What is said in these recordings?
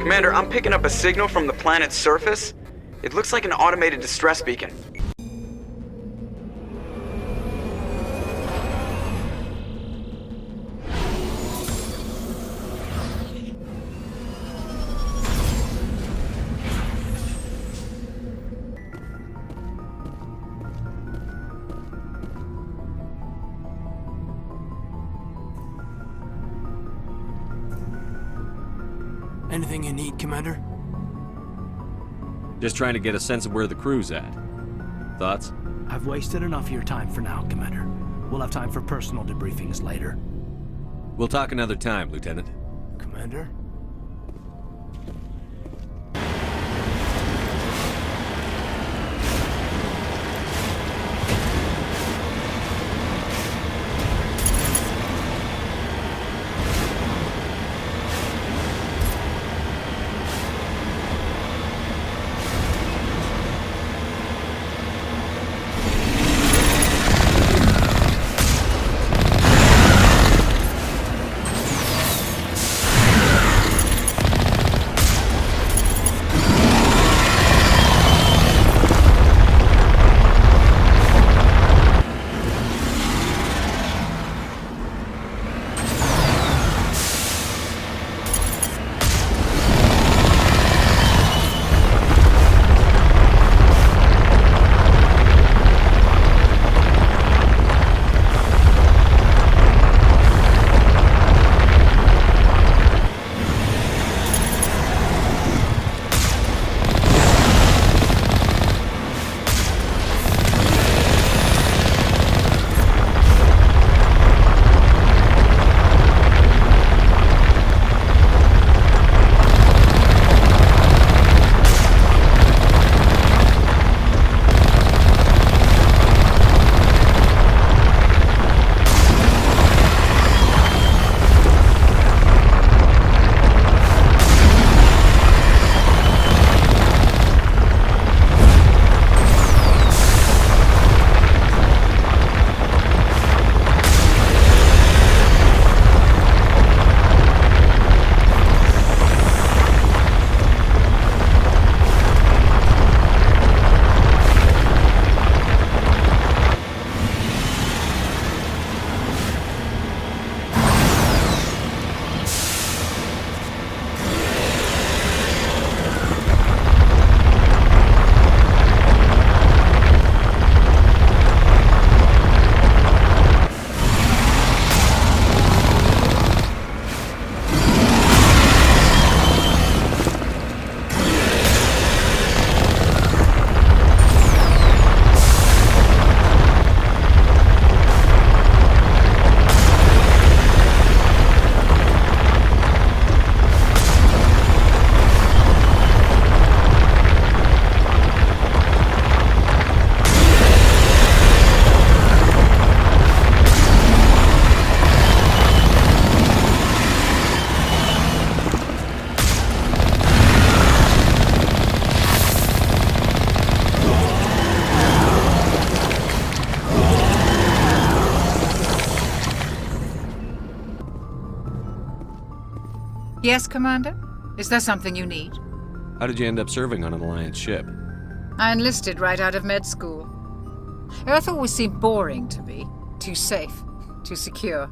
Commander, I'm picking up a signal from the planet's surface. It looks like an automated distress beacon. Anything you need, Commander? Just trying to get a sense of where the crew's at. Thoughts? I've wasted enough of your time for now, Commander. We'll have time for personal debriefings later. We'll talk another time, Lieutenant. Commander? Yes, Commander? Is there something you need? How did you end up serving on an Alliance ship? I enlisted right out of med school. Earth always seemed boring to me. Too safe, too secure.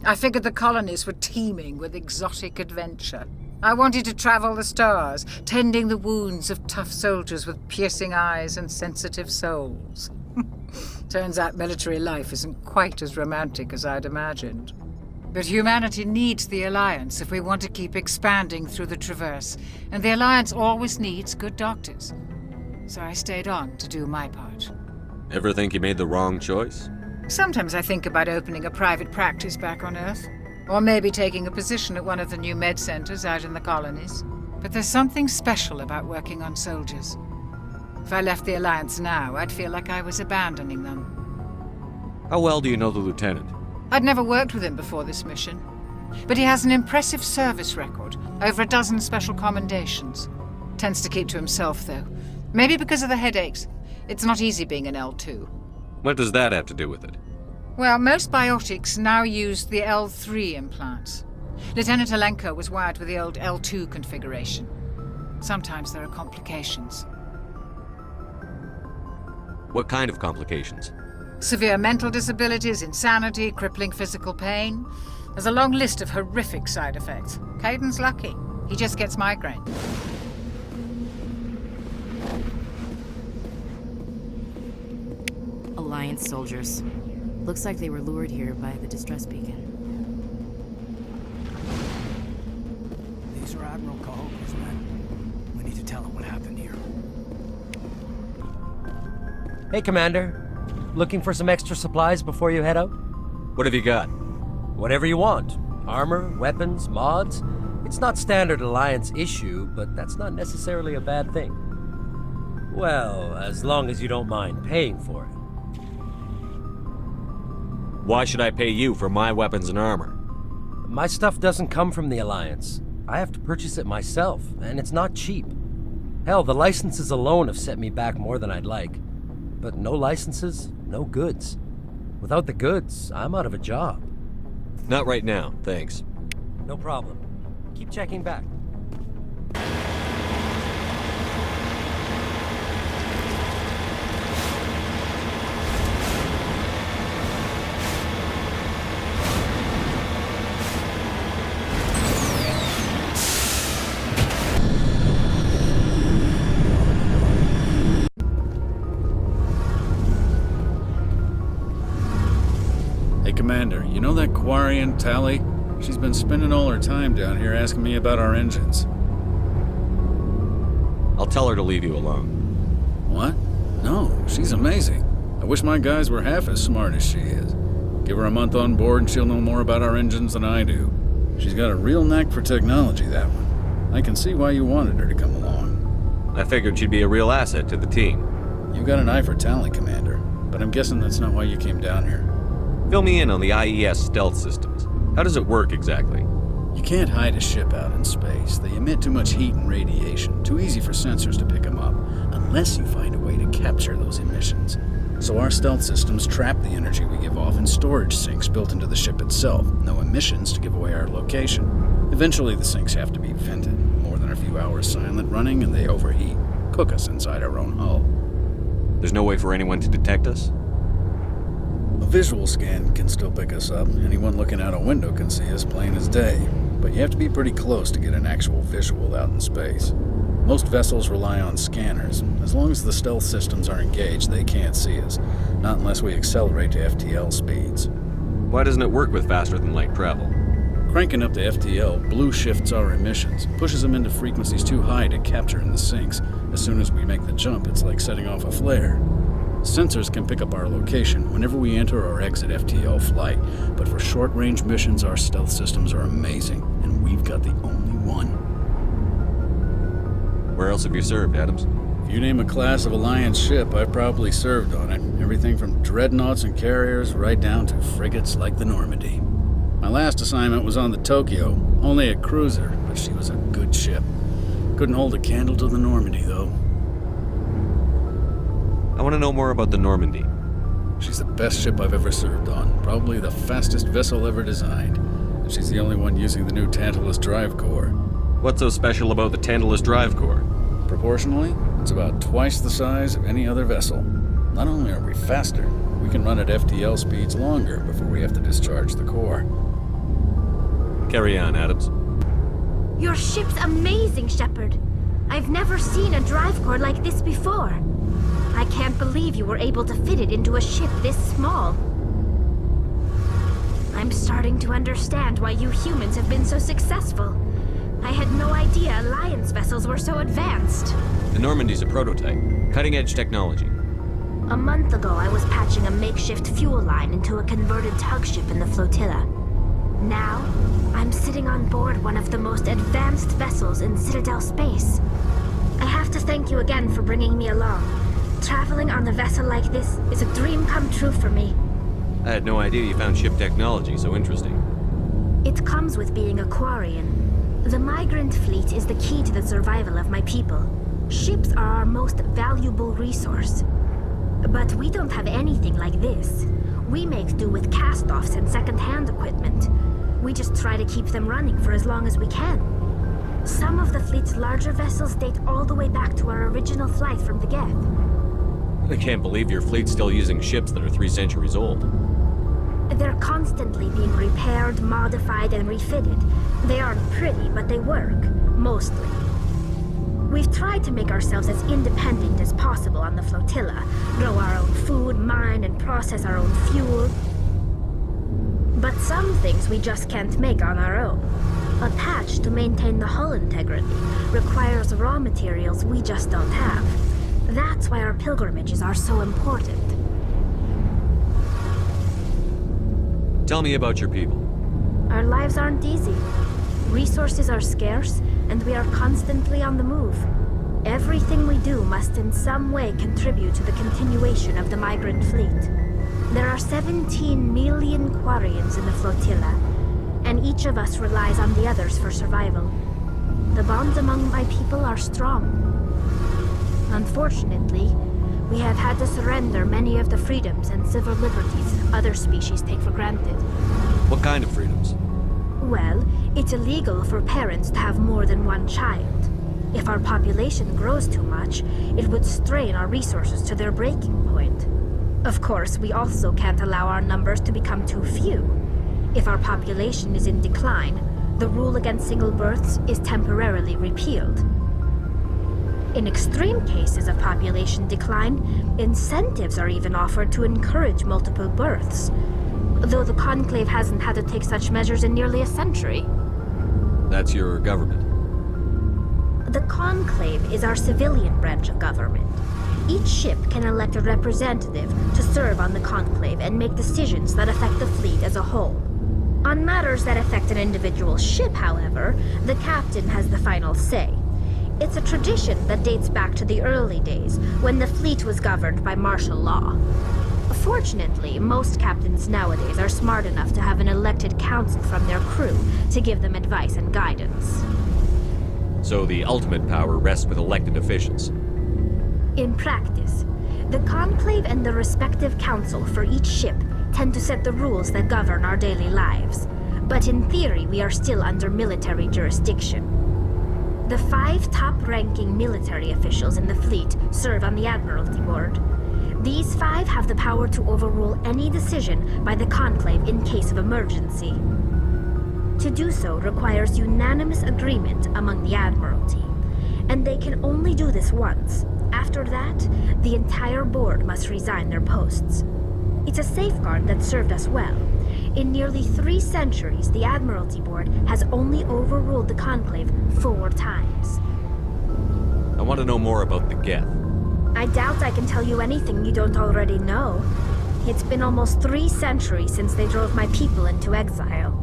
I figured the colonies were teeming with exotic adventure. I wanted to travel the stars, tending the wounds of tough soldiers with piercing eyes and sensitive souls. Turns out military life isn't quite as romantic as I'd imagined. But humanity needs the Alliance if we want to keep expanding through the Traverse, and the Alliance always needs good doctors. So I stayed on to do my part. Ever think you made the wrong choice? Sometimes I think about opening a private practice back on Earth, or maybe taking a position at one of the new med centers out in the colonies. But there's something special about working on soldiers. If I left the Alliance now, I'd feel like I was abandoning them. How well do you know the Lieutenant? I'd never worked with him before this mission, but he has an impressive service record, over a dozen special commendations. Tends to keep to himself, though. Maybe because of the headaches. It's not easy being an L2. What does that have to do with it? Well, most biotics now use the L3 implants. Lieutenant Alenko was wired with the old L2 configuration. Sometimes there are complications. What kind of complications? Severe mental disabilities, insanity, crippling physical pain. There's a long list of horrific side effects. Caden's lucky. He just gets migraine. Alliance soldiers. Looks like they were lured here by the distress beacon. These are Admiral Cahoga's men. We need to tell him what happened here. Hey, Commander. Looking for some extra supplies before you head out? What have you got? Whatever you want. Armor, weapons, mods. It's not standard Alliance issue, but that's not necessarily a bad thing. Well, as long as you don't mind paying for it. Why should I pay you for my weapons and armor? My stuff doesn't come from the Alliance. I have to purchase it myself, and it's not cheap. Hell, the licenses alone have set me back more than I'd like. But no licenses, no goods. Without the goods, I'm out of a job. Not right now, thanks. No problem. Keep checking back. Commander, you know that Quarian, Tally? She's been spending all her time down here asking me about our engines. I'll tell her to leave you alone. What? No, she's amazing. I wish my guys were half as smart as she is. Give her a month on board and she'll know more about our engines than I do. She's got a real knack for technology, that one. I can see why you wanted her to come along. I figured she'd be a real asset to the team. You got an eye for Tally, Commander, but I'm guessing that's not why you came down here. Fill me in on the IES stealth systems. How does it work exactly? You can't hide a ship out in space. They emit too much heat and radiation. Too easy for sensors to pick them up, unless you find a way to capture those emissions. So our stealth systems trap the energy we give off in storage sinks built into the ship itself. No emissions to give away our location. Eventually the sinks have to be vented. More than a few hours silent running and they overheat. Cook us inside our own hull. There's no way for anyone to detect us? A visual scan can still pick us up. Anyone looking out a window can see us plain as day. But you have to be pretty close to get an actual visual out in space. Most vessels rely on scanners. As long as the stealth systems are engaged, they can't see us. Not unless we accelerate to FTL speeds. Why doesn't it work with faster-than-light travel? Cranking up to FTL blue shifts our emissions, pushes them into frequencies too high to capture in the sinks. As soon as we make the jump, it's like setting off a flare. Sensors can pick up our location whenever we enter or exit FTL flight, but for short-range missions, our stealth systems are amazing, and we've got the only one. Where else have you served, Adams? If you name a class of Alliance ship, I've probably served on it. Everything from dreadnoughts and carriers right down to frigates like the Normandy. My last assignment was on the Tokyo, only a cruiser, but she was a good ship. Couldn't hold a candle to the Normandy, though. I want to know more about the Normandy. She's the best ship I've ever served on, probably the fastest vessel ever designed. And she's the only one using the new Tantalus drive core. What's so special about the Tantalus drive core? Proportionally, it's about twice the size of any other vessel. Not only are we faster, we can run at FTL speeds longer before we have to discharge the core. Carry on, Adams. Your ship's amazing, Shepard. I've never seen a drive core like this before. I can't believe you were able to fit it into a ship this small. I'm starting to understand why you humans have been so successful. I had no idea Alliance vessels were so advanced. The Normandy's a prototype. Cutting-edge technology. A month ago, I was patching a makeshift fuel line into a converted tug ship in the flotilla. Now, I'm sitting on board one of the most advanced vessels in Citadel space. I have to thank you again for bringing me along. Traveling on a vessel like this is a dream come true for me. I had no idea you found ship technology so interesting. It comes with being a Quarian. The migrant fleet is the key to the survival of my people. Ships are our most valuable resource. But we don't have anything like this. We make do with cast-offs and second-hand equipment. We just try to keep them running for as long as we can. Some of the fleet's larger vessels date all the way back to our original flight from the Geth. I can't believe your fleet's still using ships that are 3 centuries old. They're constantly being repaired, modified, and refitted. They aren't pretty, but they work. Mostly. We've tried to make ourselves as independent as possible on the flotilla. Grow our own food, mine, and process our own fuel. But some things we just can't make on our own. A patch to maintain the hull integrity requires raw materials we just don't have. That's why our pilgrimages are so important. Tell me about your people. Our lives aren't easy. Resources are scarce, and we are constantly on the move. Everything we do must in some way contribute to the continuation of the migrant fleet. There are 17 million Quarians in the flotilla, and each of us relies on the others for survival. The bonds among my people are strong. Unfortunately, we have had to surrender many of the freedoms and civil liberties other species take for granted. What kind of freedoms? Well, it's illegal for parents to have more than one child. If our population grows too much, it would strain our resources to their breaking point. Of course, we also can't allow our numbers to become too few. If our population is in decline, the rule against single births is temporarily repealed. In extreme cases of population decline, incentives are even offered to encourage multiple births, though the Conclave hasn't had to take such measures in nearly a century. That's your government. The Conclave is our civilian branch of government. Each ship can elect a representative to serve on the Conclave and make decisions that affect the fleet as a whole. On matters that affect an individual ship, however, the captain has the final say. It's a tradition that dates back to the early days, when the fleet was governed by martial law. Fortunately, most captains nowadays are smart enough to have an elected council from their crew to give them advice and guidance. So the ultimate power rests with elected officials. In practice, the Conclave and the respective council for each ship tend to set the rules that govern our daily lives. But in theory, we are still under military jurisdiction. The 5 top-ranking military officials in the fleet serve on the Admiralty Board. These 5 have the power to overrule any decision by the Conclave in case of emergency. To do so requires unanimous agreement among the Admiralty, and they can only do this once. After that, the entire board must resign their posts. It's a safeguard that served us well. In nearly 3 centuries, the Admiralty Board has only overruled the Conclave 4 times. I want to know more about the Geth. I doubt I can tell you anything you don't already know. It's been almost 3 centuries since they drove my people into exile.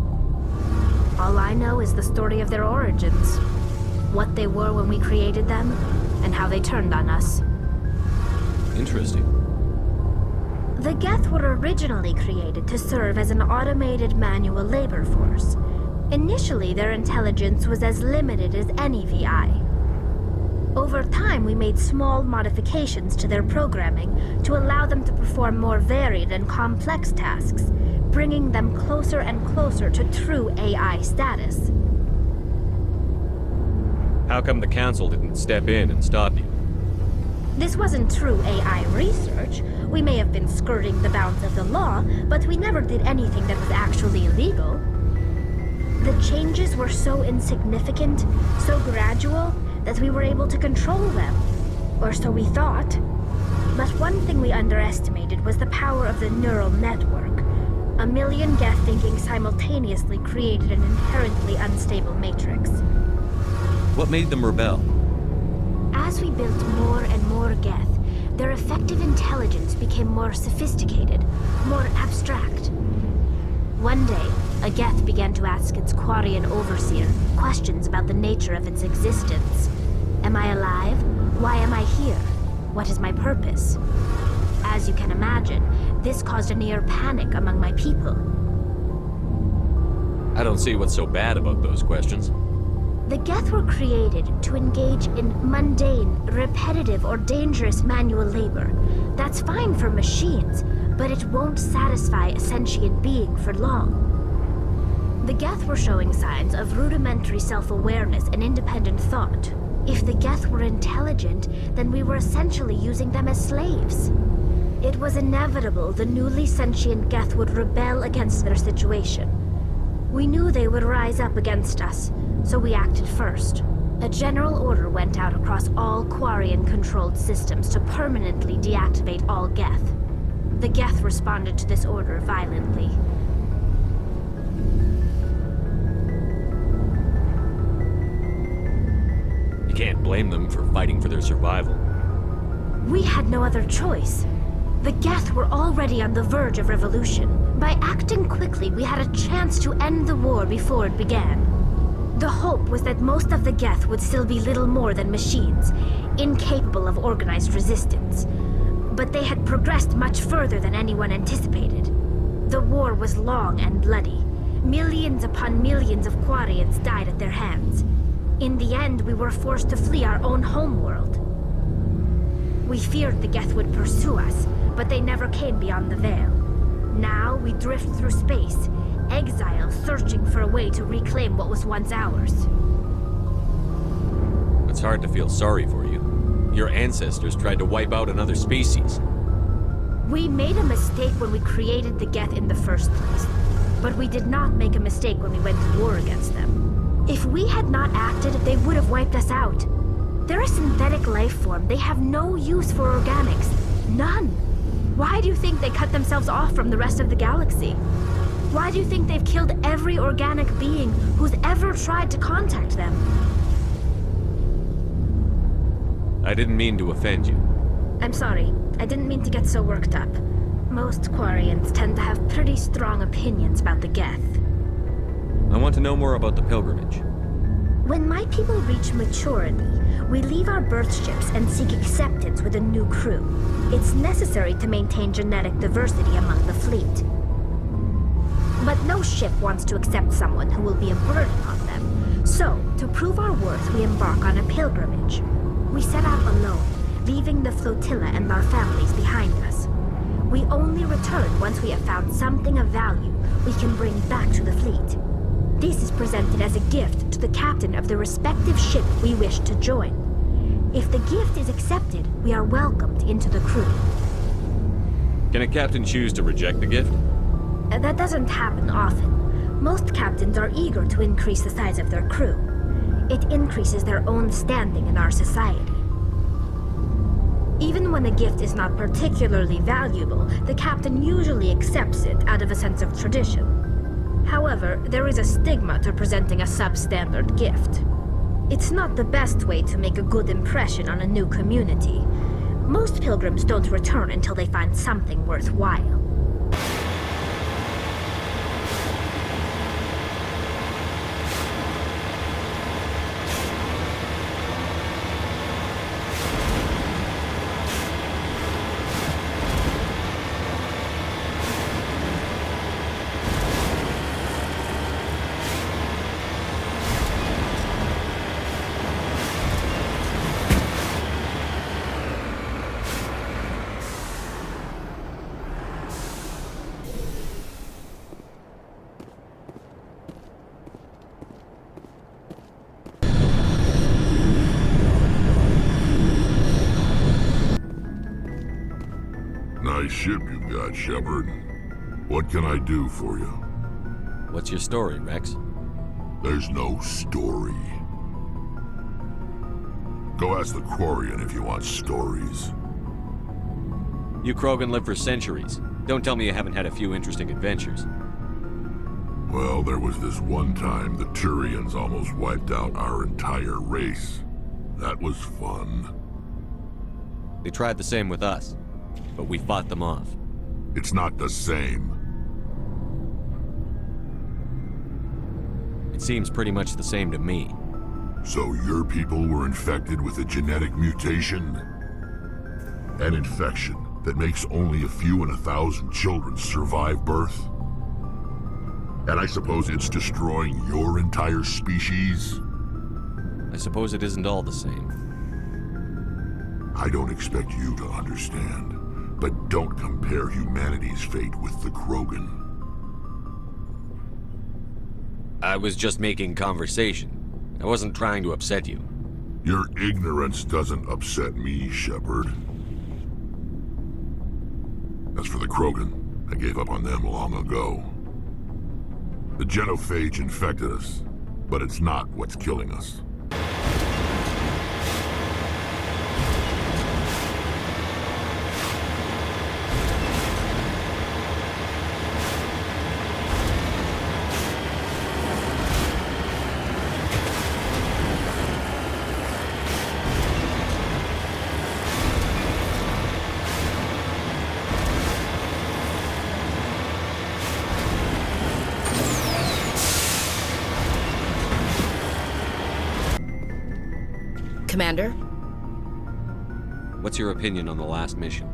All I know is the story of their origins, what they were when we created them, and how they turned on us. Interesting. The Geth were originally created to serve as an automated manual labor force. Initially, their intelligence was as limited as any VI. Over time, we made small modifications to their programming to allow them to perform more varied and complex tasks, bringing them closer and closer to true AI status. How come the Council didn't step in and stop you? This wasn't true AI research. We may have been skirting the bounds of the law, but we never did anything that was actually illegal. The changes were so insignificant, so gradual, that we were able to control them. Or so we thought. But one thing we underestimated was the power of the neural network. A million Geth thinking simultaneously created an inherently unstable matrix. What made them rebel? As we built more and more Geth, their effective intelligence became more sophisticated, more abstract. One day, a Geth began to ask its Quarian overseer questions about the nature of its existence. Am I alive? Why am I here? What is my purpose? As you can imagine, this caused a near panic among my people. I don't see what's so bad about those questions. The Geth were created to engage in mundane, repetitive, or dangerous manual labor. That's fine for machines, but it won't satisfy a sentient being for long. The Geth were showing signs of rudimentary self-awareness and independent thought. If the Geth were intelligent, then we were essentially using them as slaves. It was inevitable the newly sentient Geth would rebel against their situation. We knew they would rise up against us, so we acted first. A general order went out across all Quarian-controlled systems to permanently deactivate all Geth. The Geth responded to this order violently. You can't blame them for fighting for their survival. We had no other choice. The Geth were already on the verge of revolution. By acting quickly, we had a chance to end the war before it began. The hope was that most of the Geth would still be little more than machines, incapable of organized resistance. But they had progressed much further than anyone anticipated. The war was long and bloody. Millions upon millions of Quarians died at their hands. In the end, we were forced to flee our own homeworld. We feared the Geth would pursue us, but they never came beyond the Veil. Now we drift through space, exiles searching for a way to reclaim what was once ours. It's hard to feel sorry for you. Your ancestors tried to wipe out another species. We made a mistake when we created the Geth in the first place, but we did not make a mistake when we went to war against them. If we had not acted, they would have wiped us out. They're a synthetic life form. They have no use for organics. None. Why do you think they cut themselves off from the rest of the galaxy? Why do you think they've killed every organic being who's ever tried to contact them? I didn't mean to offend you. I'm sorry. I didn't mean to get so worked up. Most Quarians tend to have pretty strong opinions about the Geth. I want to know more about the pilgrimage. When my people reach maturity, we leave our birth ships and seek acceptance with a new crew. It's necessary to maintain genetic diversity among the fleet. But no ship wants to accept someone who will be a burden on them. So, to prove our worth, we embark on a pilgrimage. We set out alone, leaving the flotilla and our families behind us. We only return once we have found something of value we can bring back to the fleet. This is presented as a gift to the captain of the respective ship we wish to join. If the gift is accepted, we are welcomed into the crew. Can a captain choose to reject the gift? That doesn't happen often. Most captains are eager to increase the size of their crew. It increases their own standing in our society. Even when a gift is not particularly valuable, the captain usually accepts it out of a sense of tradition. However, there is a stigma to presenting a substandard gift. It's not the best way to make a good impression on a new community. Most pilgrims don't return until they find something worthwhile. Nice ship you got, Shepard. What can I do for you? What's your story, Rex? There's no story. Go ask the Quarian if you want stories. You Krogan live for centuries. Don't tell me you haven't had a few interesting adventures. Well, there was this one time the Turians almost wiped out our entire race. That was fun. They tried the same with us, but we fought them off. It's not the same. It seems pretty much the same to me. So your people were infected with a genetic mutation? An infection that makes only a few in 1,000 children survive birth? And I suppose it's destroying your entire species? I suppose it isn't all the same. I don't expect you to understand, but don't compare humanity's fate with the Krogan. I was just making conversation. I wasn't trying to upset you. Your ignorance doesn't upset me, Shepard. As for the Krogan, I gave up on them long ago. The genophage infected us, but it's not what's killing us. Commander? What's your opinion on the last mission?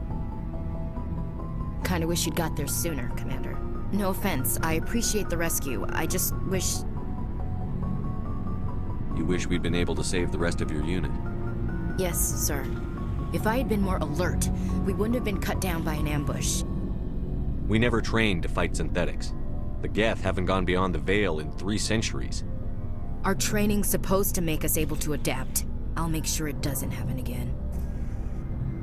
Kinda wish you'd got there sooner, Commander. No offense, I appreciate the rescue. I just wish... You wish we'd been able to save the rest of your unit? Yes, sir. If I had been more alert, we wouldn't have been cut down by an ambush. We never trained to fight synthetics. The Geth haven't gone beyond the Veil in 3 centuries. Our training's supposed to make us able to adapt. I'll make sure it doesn't happen again.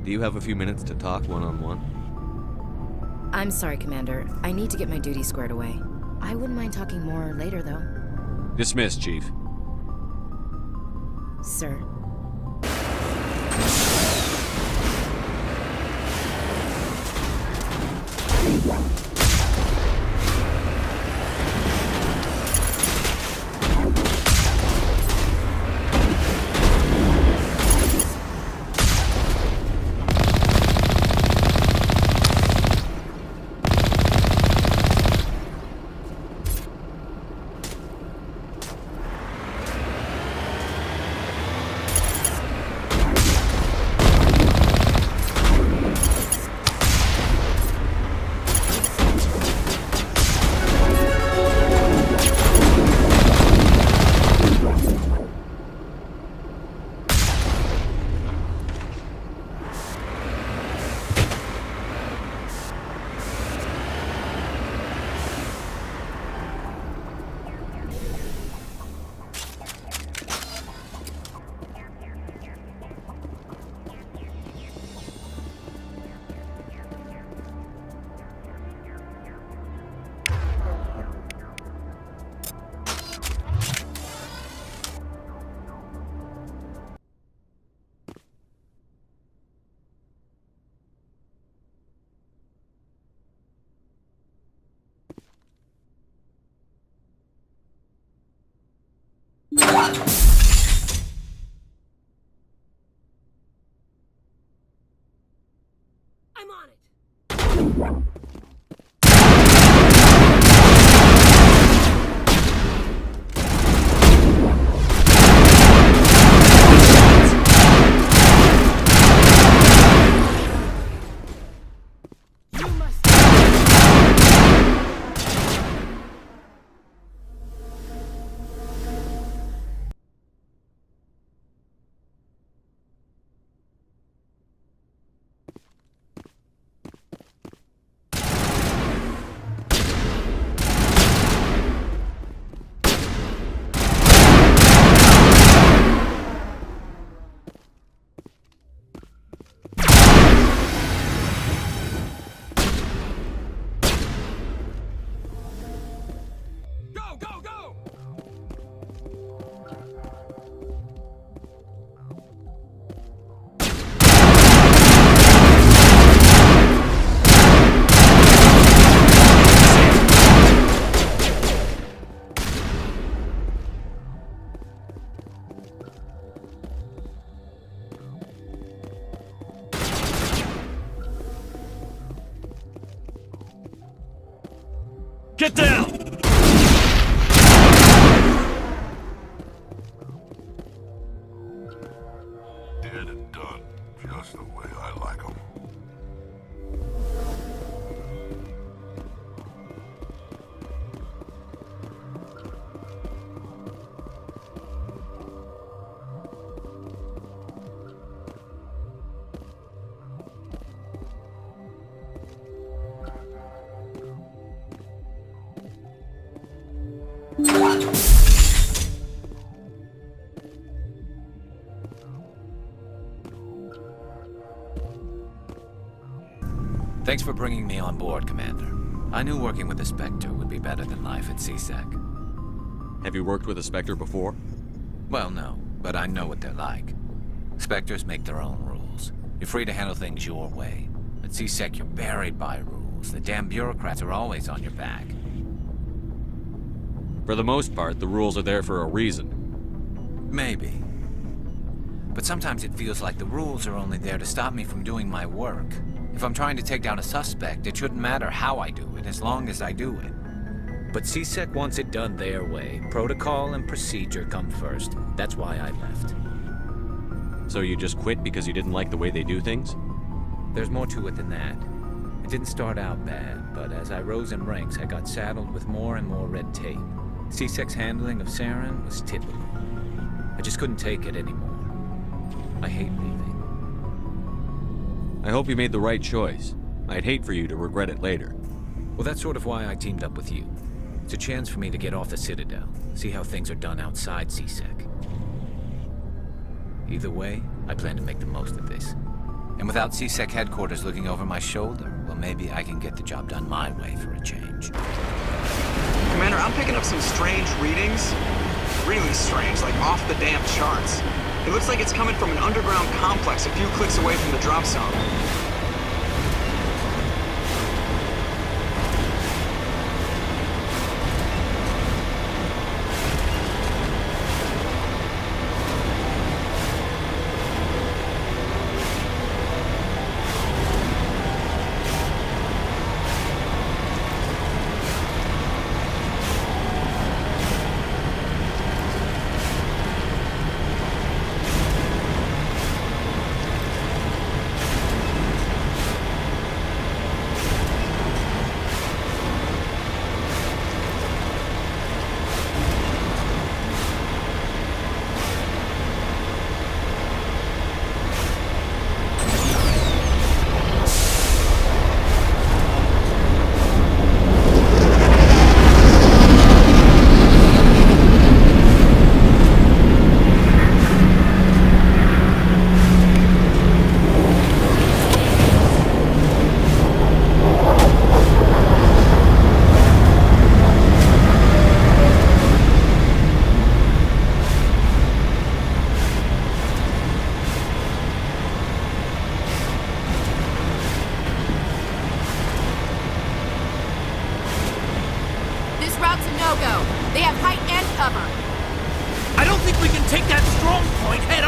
Do you have a few minutes to talk one-on-one? I'm sorry, Commander. I need to get my duty squared away. I wouldn't mind talking more later, though. Dismissed, Chief. Sir. I'm on it. Get down! Dead and done, just the way I like them. What? Thanks for bringing me on board, Commander. I knew working with the Spectre would be better than life at CSEC. Have you worked with a Spectre before? Well, no, but I know what they're like. Spectres make their own rules. You're free to handle things your way. At CSEC, you're buried by rules. The damn bureaucrats are always on your back. For the most part, the rules are there for a reason. Maybe. But sometimes it feels like the rules are only there to stop me from doing my work. If I'm trying to take down a suspect, it shouldn't matter how I do it, as long as I do it. But CSEC wants it done their way. Protocol and procedure come first. That's why I left. So you just quit because you didn't like the way they do things? There's more to it than that. It didn't start out bad, but as I rose in ranks, I got saddled with more and more red tape. CSEC's handling of Saren was typical. I just couldn't take it anymore. I hate leaving. I hope you made the right choice. I'd hate for you to regret it later. Well, that's sort of why I teamed up with you. It's a chance for me to get off the Citadel, see how things are done outside CSEC. Either way, I plan to make the most of this. And without CSEC headquarters looking over my shoulder, well, maybe I can get the job done my way for a change. Commander, I'm picking up some strange readings. Really strange, like off the damn charts. It looks like it's coming from an underground complex a few clicks away from the drop zone. They have height and cover. I don't think we can take that strong point head